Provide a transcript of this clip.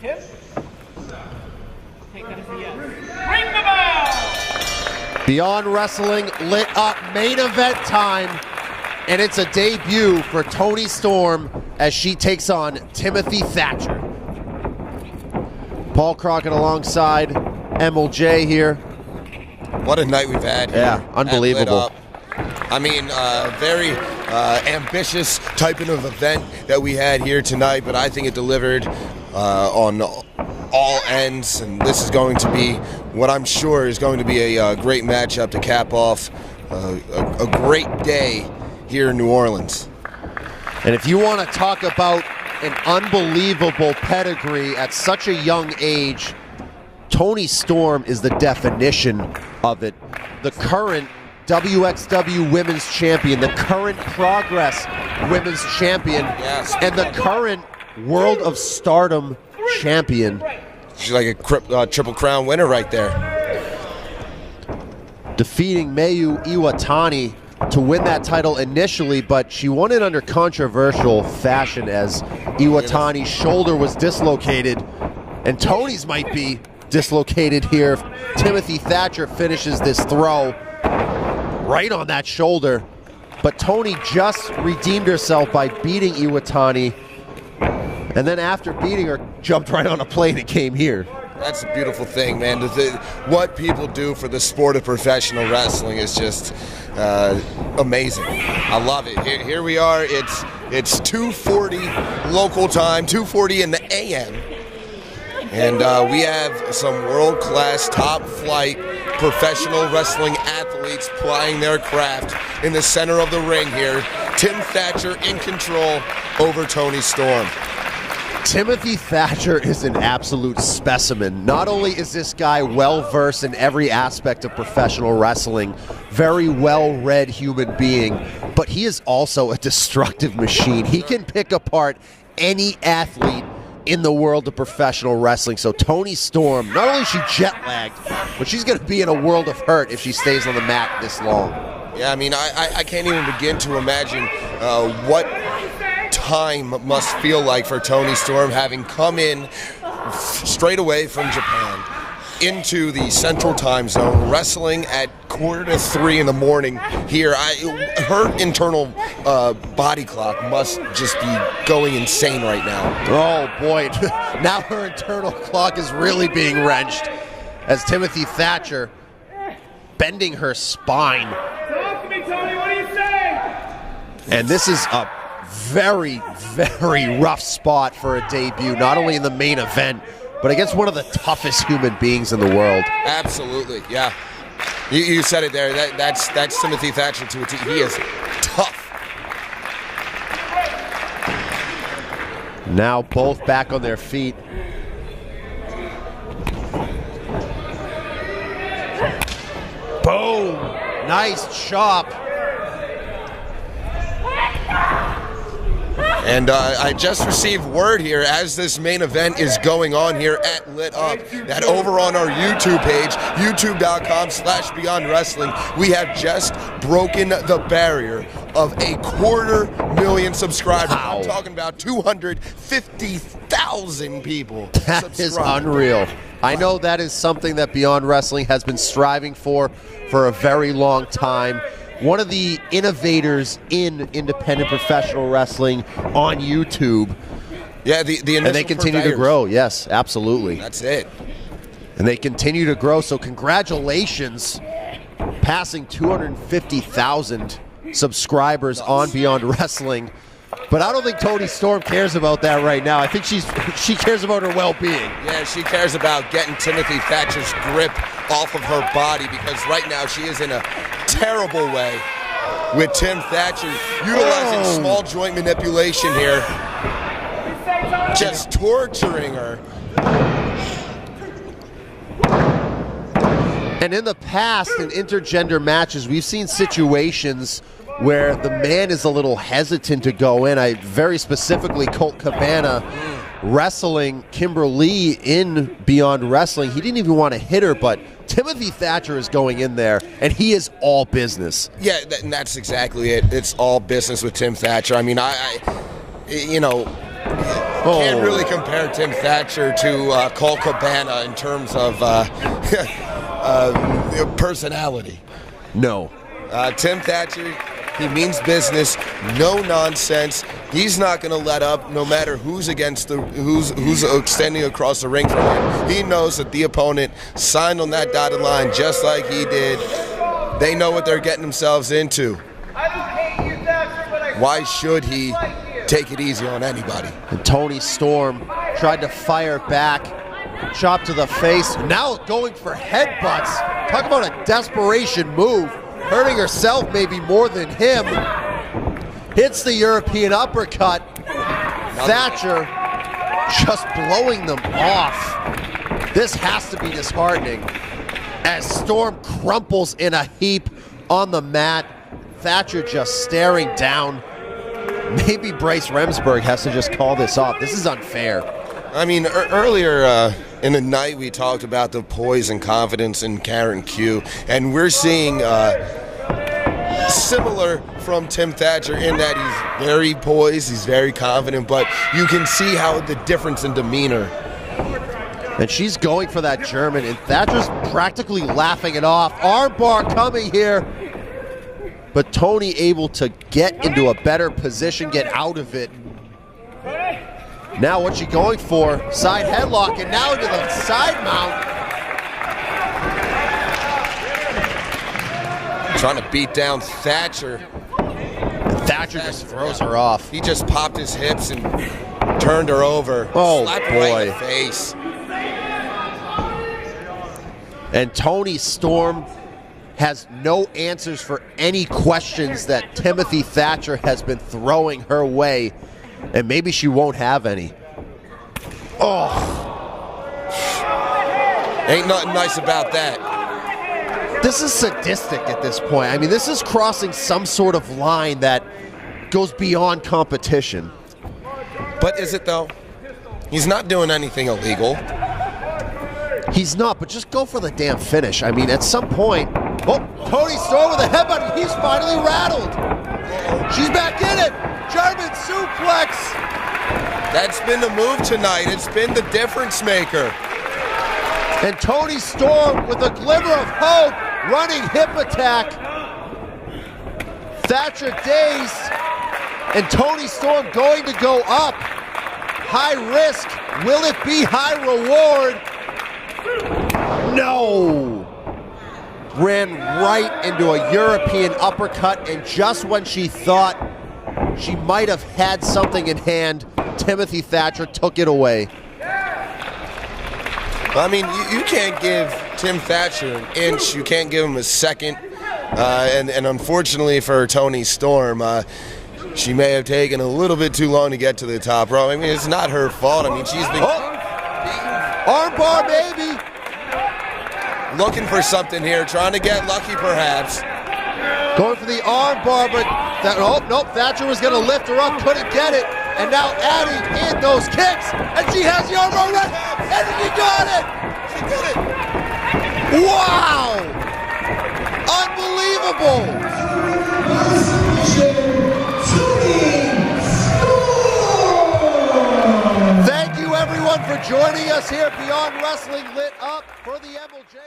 Tim? Take that as a yes. Ring the bell! Beyond Wrestling lit up, main event time, and it's a debut for Toni Storm as she takes on Timothy Thatcher. Paul Crockett alongside MLJ here. What a night we've had here. Yeah, unbelievable. I mean, very ambitious type of event that we had here tonight, but I think it delivered on all ends, and this is going to be what I'm sure is going to be a great matchup to cap off a great day here in New Orleans. And if you want to talk about an unbelievable pedigree at such a young age, Toni Storm is the definition of it. The current WXW Women's Champion, the current Progress Women's Champion, and the current World of Stardom Champion. She's like a Triple Crown winner right there. Defeating Mayu Iwatani to win that title initially, but she won it under controversial fashion as Iwatani's shoulder was dislocated, and Toni's might be dislocated here if Timothy Thatcher finishes this throw right on that shoulder. But Toni just redeemed herself by beating Iwatani, and then after beating her, jumped right on a plane and came here. That's a beautiful thing, man. What people do for the sport of professional wrestling is just amazing. I love it. Here we are. It's 2:40 local time, 2:40 in the AM. And we have some world-class, top-flight professional wrestling athletes plying their craft in the center of the ring here. Tim Thatcher in control over Toni Storm. Timothy Thatcher is an absolute specimen. Not only is this guy well-versed in every aspect of professional wrestling, very well-read human being, but he is also a destructive machine. He can pick apart any athlete in the world of professional wrestling. So Toni Storm, not only is she jet-lagged, but she's going to be in a world of hurt if she stays on the mat this long. Yeah, I mean, I can't even begin to imagine what time must feel like for Toni Storm, having come in straight away from Japan into the Central Time Zone, wrestling at 2:45 in the morning here. Her internal body clock must just be going insane right now. Oh boy, now her internal clock is really being wrenched as Timothy Thatcher bending her spine. Talk to me, Toni, what do you say? And this is a very, very rough spot for a debut, not only in the main event, but against one of the toughest human beings in the world. Absolutely, yeah. You said it there. That's Timothy Thatcher to a T. He is tough. Now both back on their feet. Boom! Nice chop. And I just received word here as this main event is going on here at Lit Up that over on our YouTube page, youtube.com/Beyond Wrestling, we have just broken the barrier of 250,000 subscribers. Wow. I'm talking about 250,000 people. That is unreal. I know that is something that Beyond Wrestling has been striving for a very long time. One of the innovators in independent professional wrestling on YouTube. Yeah, the and they continue to grow. Yes, absolutely. That's it. And they continue to grow. So congratulations, passing 250,000 subscribers on Beyond Wrestling. But I don't think Toni Storm cares about that right now. I think she cares about her well-being. Yeah, she cares about getting Timothy Thatcher's grip off of her body, because right now she is in a terrible way with Tim Thatcher utilizing small joint manipulation here, just torturing her. And in the past, in intergender matches, we've seen situations where the man is a little hesitant to go in. I very specifically, Colt Cabana wrestling Kimberly in Beyond Wrestling. He didn't even want to hit her, but Timothy Thatcher is going in there, and he is all business. Yeah, and that's exactly it. It's all business with Tim Thatcher. I mean, you know, Can't really compare Tim Thatcher to Cole Cabana in terms of personality. No. Tim Thatcher, he means business, no nonsense. He's not going to let up, no matter who's who's extending across the ring from him. He knows that the opponent signed on that dotted line just like he did. They know what they're getting themselves into. Why should he take it easy on anybody? And Toni Storm tried to fire back, chop to the face, now going for headbutts. Talk about a desperation move, hurting herself maybe more than him. Hits the European uppercut. Thatcher just blowing them off. This has to be disheartening as Storm crumples in a heap on the mat. Thatcher just staring down. Maybe Bryce Remsburg has to just call this off. This is unfair. I mean, earlier in the night we talked about the poise and confidence in Karen Q, and we're seeing similar from Tim Thatcher in that he's very poised, he's very confident, but you can see how the difference in demeanor. And she's going for that German, and Thatcher's practically laughing it off. Armbar coming here, but Toni able to get into a better position, get out of it. Now what's she going for? Side headlock, and now into the side mount. Trying to beat down Thatcher. Thatcher just throws her off. He just popped his hips and turned her over. Oh, slapped her boy. right in the face. And Toni Storm has no answers for any questions that Timothy Thatcher has been throwing her way. And maybe she won't have any. Oh. Ain't nothing nice about that. This is sadistic at this point. I mean, this is crossing some sort of line that goes beyond competition. But is it though? He's not doing anything illegal. He's not, but just go for the damn finish. I mean, at some point, oh, Toni Storm with a headbutt. He's finally rattled. She's back in it. German suplex. That's been the move tonight. It's been the difference maker. And Toni Storm with a glimmer of hope, running hip attack. Thatcher dazed, and Toni Storm going to go up. High risk, will it be high reward? No. Ran right into a European uppercut, and just when she thought she might have had something in hand, Timothy Thatcher took it away. I mean, you can't give Tim Thatcher an inch. You can't give him a second. And unfortunately for Toni Storm, she may have taken a little bit too long to get to the top rope. I mean, it's not her fault. I mean, she's been armbar, baby. Looking for something here, trying to get lucky perhaps. Going for the armbar, but nope, Thatcher was going to lift her up, couldn't get it. And now adding in those kicks, and she has the armbar right, and she got it! She did it! Wow! Unbelievable! Thank you everyone for joining us here Beyond Wrestling Lit Up for the MLJ.